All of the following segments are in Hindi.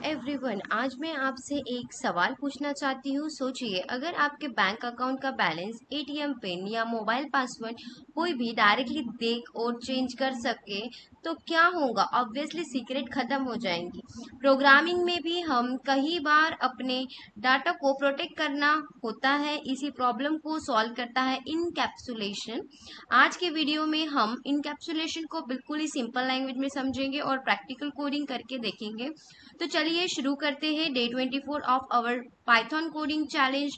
एवरीवन, आज मैं आपसे एक सवाल पूछना चाहती हूँ। सोचिए, अगर आपके बैंक अकाउंट का बैलेंस, एटीएम पिन या मोबाइल पासवर्ड कोई भी डायरेक्टली देख और चेंज कर सके तो क्या होगा? ऑब्वियसली सीक्रेट खत्म हो जाएंगी। प्रोग्रामिंग में भी हम कई बार अपने डाटा को प्रोटेक्ट करना होता है। इसी प्रॉब्लम को सॉल्व करता है इनकैप्सुलेशन। आज के वीडियो में हम इनकैप्सुलेशन को बिल्कुल ही सिंपल लैंग्वेज में समझेंगे और प्रैक्टिकल कोडिंग करके देखेंगे। तो चलिए शुरू करते हैं day 24 of our Python coding challenge.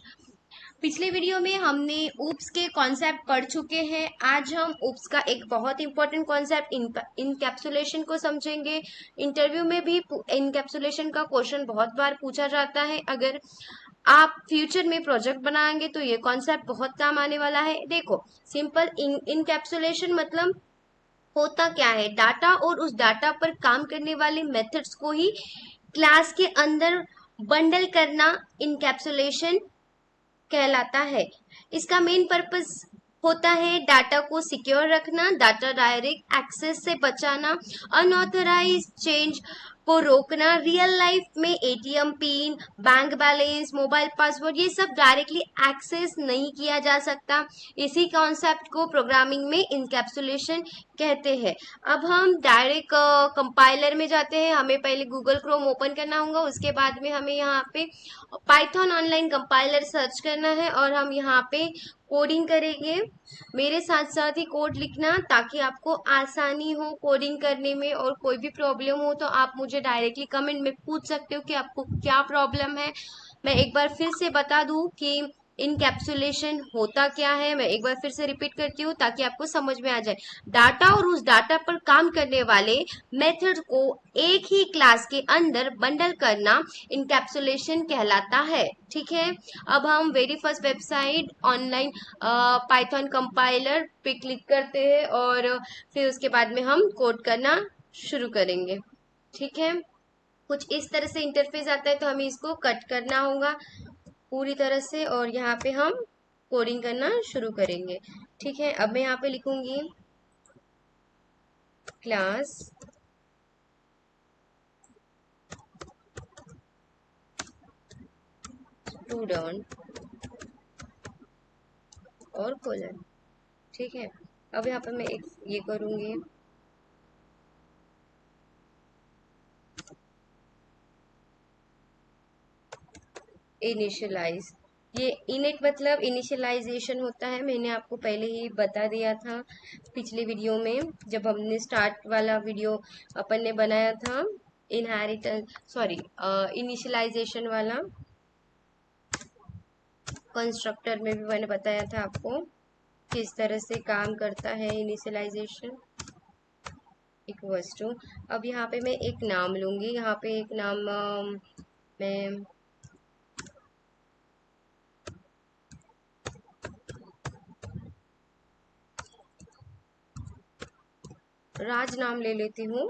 पिछले वीडियो में हमने ऊप्स के कॉन्सेप्ट पढ़ चुके हैं। आज हम ऊप्स का एक बहुत इंपॉर्टेंट कॉन्सेप्ट इनकैप्सुलेशन को समझेंगे। इंटरव्यू में भी इनकैप्सुलेशन का क्वेश्चन बहुत बार पूछा जाता है। अगर आप फ्यूचर में प्रोजेक्ट बनाएंगे तो ये कॉन्सेप्ट बहुत काम आने वाला है। देखो, सिंपल इनकैप्सुलेशन मतलब होता क्या है? डाटा और उस डाटा पर काम करने वाले मेथड्स को ही क्लास के अंदर बंडल करना इनकैप्सुलेशन कहलाता है। इसका मेन पर्पस होता है डाटा को सिक्योर रखना, डाटा डायरेक्ट एक्सेस से बचाना, अनऑथराइज्ड चेंज को रोकना। रियल लाइफ में ATM pin, bank balance, mobile password ये सब डायरेक्टली एक्सेस नहीं किया जा सकता। इसी कॉन्सेप्ट को प्रोग्रामिंग में इनकैप्सुलेशन कहते हैं। अब हम डायरेक्ट कंपाइलर में जाते हैं। हमें पहले गूगल क्रोम ओपन करना होगा, उसके बाद में हमें यहाँ पे पाइथन ऑनलाइन कंपाइलर सर्च करना है और हम यहाँ पे कोडिंग करेंगे। मेरे साथ साथ ही कोड लिखना ताकि आपको आसानी हो कोडिंग करने में। और कोई भी प्रॉब्लम हो तो आप मुझे डायरेक्टली कमेंट में पूछ सकते हो कि आपको क्या प्रॉब्लम है। मैं एक बार फिर से बता दूं कि इनकैप्सुलेशन होता क्या है। मैं एक बार फिर से रिपीट करती हूँ ताकि आपको समझ में आ जाए। डाटा और उस डाटा पर काम करने वाले मेथड को एक ही क्लास के अंदर बंडल करना इनकैप्सुलेशन कहलाता है। ठीक है, अब हम very first website online Python compiler पे क्लिक करते हैं और फिर उसके बाद में हम कोड करना शुरू करेंगे। ठीक है, कुछ इस तरह से इंटरफेस आता है तो हमें इसको कट करना होगा पूरी तरह से और यहाँ पे हम कोडिंग करना शुरू करेंगे। ठीक है, अब मैं यहाँ पे लिखूंगी क्लास स्टूडेंट और कोलन। ठीक है, अब यहाँ पे मैं एक ये करूंगी, इनिशियलाइज। ये इनिट मतलब इनिशियलाइजेशन होता है। मैंने आपको पहले ही बता दिया था पिछले वीडियो में, जब हमने स्टार्ट वाला वीडियो अपन ने बनाया था इनहेरिटेंस सॉरी इनिशियलाइजेशन वाला। कंस्ट्रक्टर में भी मैंने बताया था आपको किस तरह से काम करता है इनिशियलाइजेशन इक्वल्स टू। अब यहाँ पे मैं एक नाम लूंगी। यहाँ पे एक नाम मैं राज नाम ले लेती हूँ।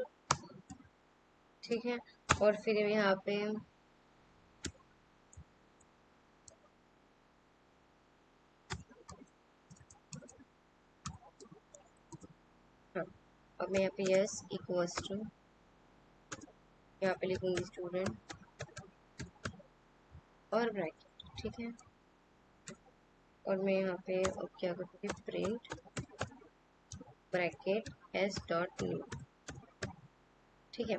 ठीक है, और फिर यहाँ पे हाँ, अब मैं यहाँ पे यस इक्वल्स टू यहाँ पे लिखूंगी स्टूडेंट और ब्रैकेट। ठीक है, और मैं यहाँ पे अब क्या करूँगी, print bracket S dot new. ठीक है,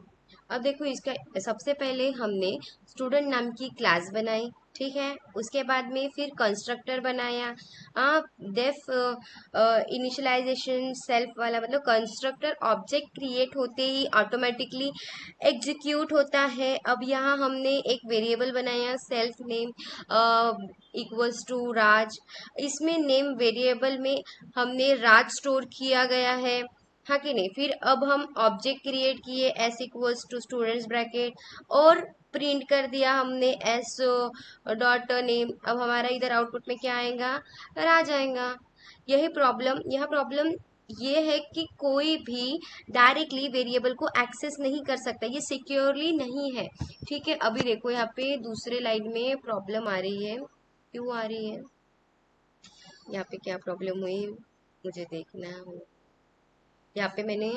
अब देखो इसका सबसे पहले हमने स्टूडेंट नाम की क्लास बनाई। ठीक है, उसके बाद में फिर कंस्ट्रक्टर बनाया। डेफ इनिशियलाइजेशन सेल्फ वाला मतलब कंस्ट्रक्टर ऑब्जेक्ट क्रिएट होते ही ऑटोमेटिकली एग्जीक्यूट होता है। अब यहाँ हमने एक वेरिएबल बनाया सेल्फ नेम इक्वल्स टू राज। इसमें नेम वेरिएबल में हमने राज स्टोर किया गया है, हाँ कि नहीं। फिर अब हम ऑब्जेक्ट क्रिएट किए s equals to students bracket और प्रिंट कर दिया हमने एस डॉट नेम। अब हमारा इधर आउटपुट में क्या आएगा, आ जाएगा। यही प्रॉब्लम, यह प्रॉब्लम ये है कि कोई भी डायरेक्टली वेरिएबल को एक्सेस नहीं कर सकता, ये सिक्योरली नहीं है। ठीक है, अभी देखो यहाँ पे दूसरे लाइन में प्रॉब्लम आ रही है। क्यों आ रही है, यहाँ पे क्या प्रॉब्लम हुई मुझे देखना है। यहाँ पे मैंने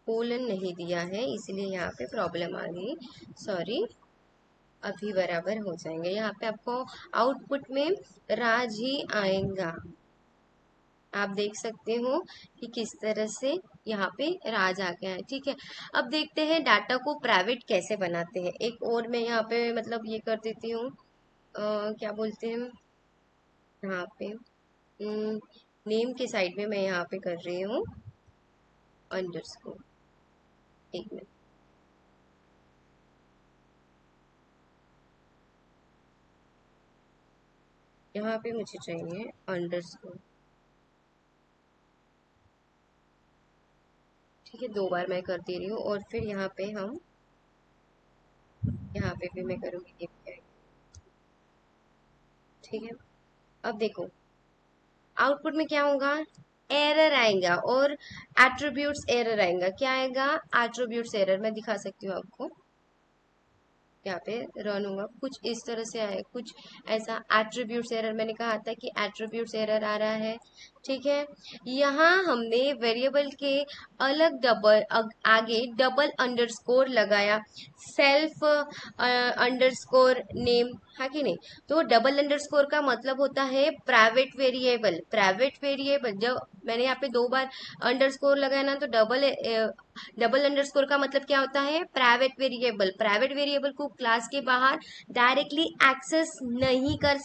कोलन नहीं दिया है इसलिए यहाँ पे प्रॉब्लम आ गई, सॉरी। अभी बराबर हो जाएंगे। यहाँ पे आपको आउटपुट में राज ही आएगा। आप देख सकते हो कि किस तरह से यहाँ पे राज आ गया है। ठीक है, अब देखते हैं डाटा को प्राइवेट कैसे बनाते हैं। एक और मैं यहाँ पे मतलब ये कर देती हूँ, क्या बोलते हैं यहाँ पे, नेम के साइड में मैं यहाँ पे कर रही हूँ अंडरस्कोर। एक मिनट, यहाँ पे मुझे चाहिए अंडरस्कोर। ठीक है, दो बार मैं कर दे रही हूँ और फिर यहाँ पे हम, यहाँ पे भी मैं करूँगी API। ठीक है, अब देखो आउटपुट में क्या होगा, एरर आएगा और एट्रीब्यूट्स एरर आएगा। क्या आएगा, एट्रीब्यूट्स एरर। मैं दिखा सकती हूँ आपको, यहाँ पे रन होगा कुछ इस तरह से आए, कुछ ऐसा एट्रीब्यूट्स एरर। मैंने कहा था कि एट्रीब्यूट्स एरर आ रहा है। ठीक है, यहाँ हमने वेरिएबल के अलग आगे डबल अंडरस्कोर लगाया, सेल्फ अंडरस्कोर नेम, है कि नहीं। तो डबल अंडरस्कोर का मतलब होता है प्राइवेट वेरिएबल। प्राइवेट वेरिएबल जब मैंने यहाँ पे दो बार अंडरस्कोर लगाया ना, तो डबल अंडरस्कोर का मतलब क्या होता है, प्राइवेट वेरिएबल। प्राइवेट वेरिएबल को क्लास के बाहर डायरेक्टली एक्सेस नहीं कर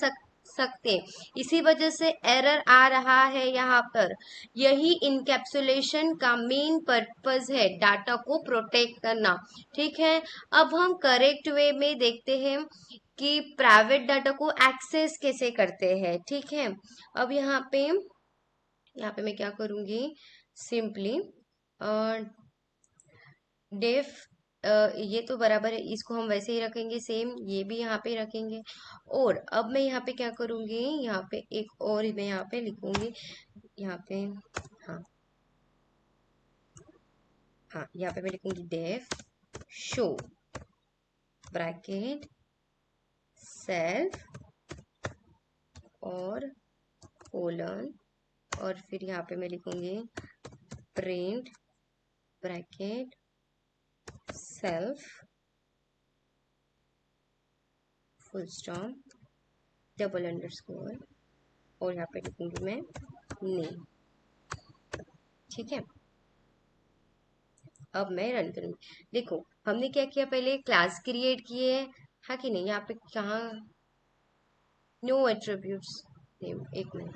सकते। इसी वजह से एरर आ रहा है यहाँ पर। यही इनकैप्सुलेशन का मेन पर्पस है, डाटा को प्रोटेक्ट करना। ठीक है, अब हम करेक्ट वे में देखते हैं कि प्राइवेट डाटा को एक्सेस कैसे करते हैं। ठीक है, अब यहाँ पे मैं क्या करूंगी, सिंपली डेफ, ये तो बराबर है, इसको हम वैसे ही रखेंगे सेम, ये भी यहाँ पे रखेंगे। और अब मैं यहाँ पे क्या करूंगी, यहाँ पे एक और मैं यहाँ पे लिखूंगी, यहाँ पे, हाँ हाँ, यहाँ पे मैं लिखूंगी डेफ शो ब्रैकेट सेल्फ और कोलन, और फिर यहाँ पे मैं लिखूंगी print bracket self full stop double underscore, और यहाँ पे लिखूंगी मैं नेम। ठीक है, अब मैं रन करूंगी। देखो हमने क्या किया, पहले क्लास क्रिएट किए है, हाँ कि नहीं। यहाँ पे कहाँ, नो एट्रीब्यूट्स नेम। एक मिनट,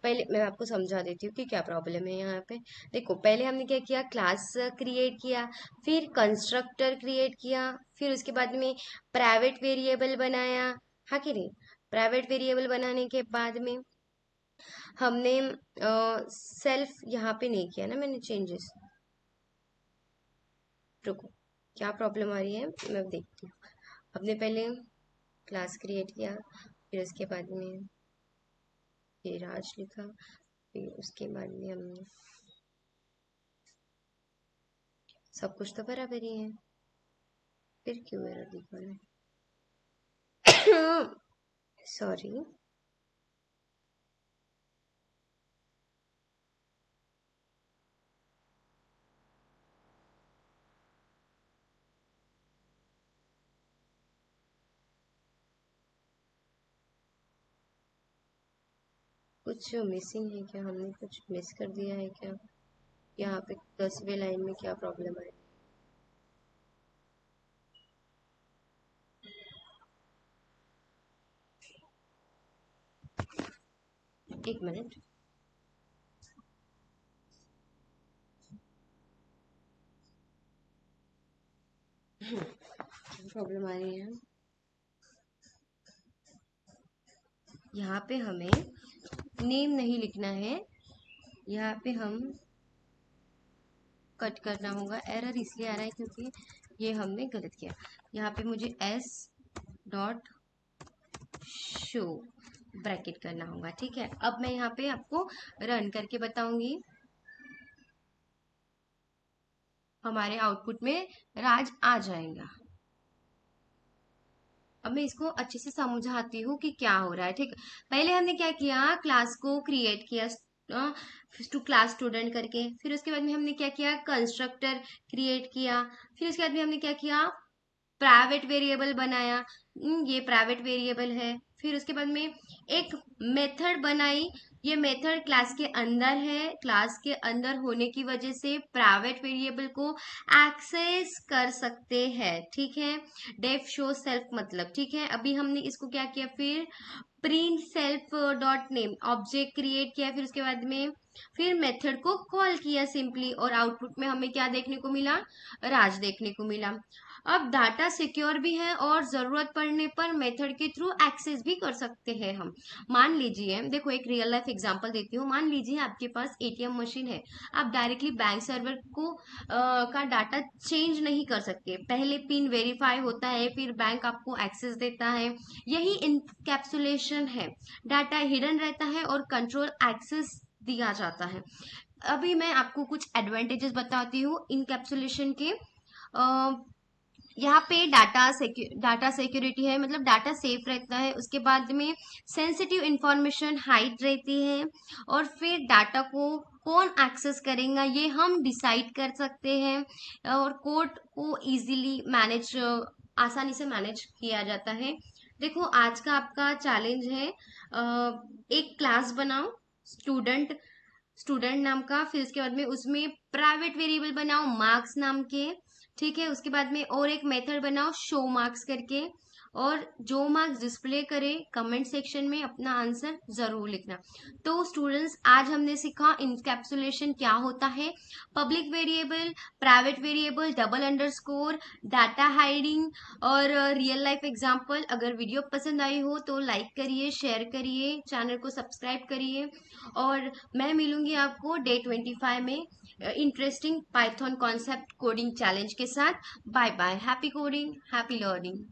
पहले मैं आपको समझा देती हूँ कि क्या प्रॉब्लम है यहाँ पे। देखो पहले हमने क्या किया, क्लास क्रिएट किया, फिर कंस्ट्रक्टर क्रिएट किया, फिर उसके बाद में प्राइवेट वेरिएबल बनाया, हाँ कि नहीं। प्राइवेट वेरिएबल बनाने के बाद में हमने सेल्फ यहाँ पे नहीं किया ना मैंने चेंजेस। रुको, क्या प्रॉब्लम आ रही है मैं देखती हूँ। हमने पहले क्लास क्रिएट किया, फिर उसके बाद में ये राज लिखा, फिर उसके बाद में हमने, सब कुछ तो बराबर ही है, फिर क्यों एरर दिखा रहा है। सॉरी, कुछ मिसिंग है क्या, हमने कुछ मिस कर दिया है क्या, यहाँ पे 10वें लाइन में क्या प्रॉब्लम है। एक मिनट, प्रॉब्लम आ रही है, यहाँ पे हमें नेम नहीं लिखना है, यहाँ पे हम कट करना होगा। एरर इसलिए आ रहा है क्योंकि ये हमने गलत किया। यहाँ पे मुझे एस डॉट शो ब्रैकेट करना होगा। ठीक है, अब मैं यहाँ पे आपको रन करके बताऊंगी। हमारे आउटपुट में राज आ जाएगा। अब मैं इसको अच्छे से समझाती हूँ कि क्या हो रहा है। ठीक, पहले हमने क्या किया, क्लास को क्रिएट किया टू क्लास स्टूडेंट करके, फिर उसके बाद में हमने क्या किया, कंस्ट्रक्टर क्रिएट किया, फिर उसके बाद में हमने क्या किया, प्राइवेट वेरिएबल बनाया, ये प्राइवेट वेरिएबल है। फिर उसके बाद में एक मेथड बनाई, ये मेथड क्लास के अंदर है, क्लास के अंदर होने की वजह से प्राइवेट वेरिएबल को एक्सेस कर सकते हैं, ठीक है। डेफ शो सेल्फ मतलब, ठीक है। अभी हमने इसको क्या किया, फिर print self dot name object create किया, फिर उसके बाद में फिर मेथड को कॉल किया सिंपली, और आउटपुट में हमें क्या देखने को मिला, राज देखने को मिला। अब डाटा सिक्योर भी है और जरूरत पड़ने पर मेथड के थ्रू एक्सेस भी कर सकते हैं हम। मान लीजिए, देखो एक रियल लाइफ एग्जांपल देती हूँ। मान लीजिए आपके पास एटीएम मशीन है, आप डायरेक्टली बैंक सर्वर को का डाटा चेंज नहीं कर सकते, पहले पिन वेरीफाई होता है, फिर बैंक आपको एक्सेस देता है। यही इनकैप्सुलेशन है, डाटा हिडन रहता है और कंट्रोल एक्सेस दिया जाता है। अभी मैं आपको कुछ एडवांटेजेस बताती हूँ इनकैप्सुलेशन के। यहाँ पे डाटा सिक्योरिटी है, मतलब डाटा सेफ रहता है। उसके बाद में सेंसिटिव इंफॉर्मेशन हाइड रहती है, और फिर डाटा को कौन एक्सेस करेगा ये हम डिसाइड कर सकते हैं, और कोड को इजीली मैनेज, आसानी से मैनेज किया जाता है। देखो आज का आपका चैलेंज है, एक क्लास बनाओ स्टूडेंट स्टूडेंट नाम का, फिर उसके बाद में उसमें प्राइवेट वेरिएबल बनाओ मार्क्स नाम के, ठीक है। उसके बाद में और एक मेथड बनाओ शो मार्क्स करके, और जो मार्क्स डिस्प्ले करे कमेंट सेक्शन में अपना आंसर जरूर लिखना। तो स्टूडेंट्स आज हमने सीखा इनकैप्सुलेशन क्या होता है, public variable, private variable, double underscore, data hiding, और रियल लाइफ एग्जांपल। अगर वीडियो पसंद आई हो तो लाइक करिए, शेयर करिए, चैनल को सब्सक्राइब करिए, और मैं मिलूंगी आपको डे 25 में interesting Python concept coding challenge के साथ। Bye bye, happy coding, happy learning.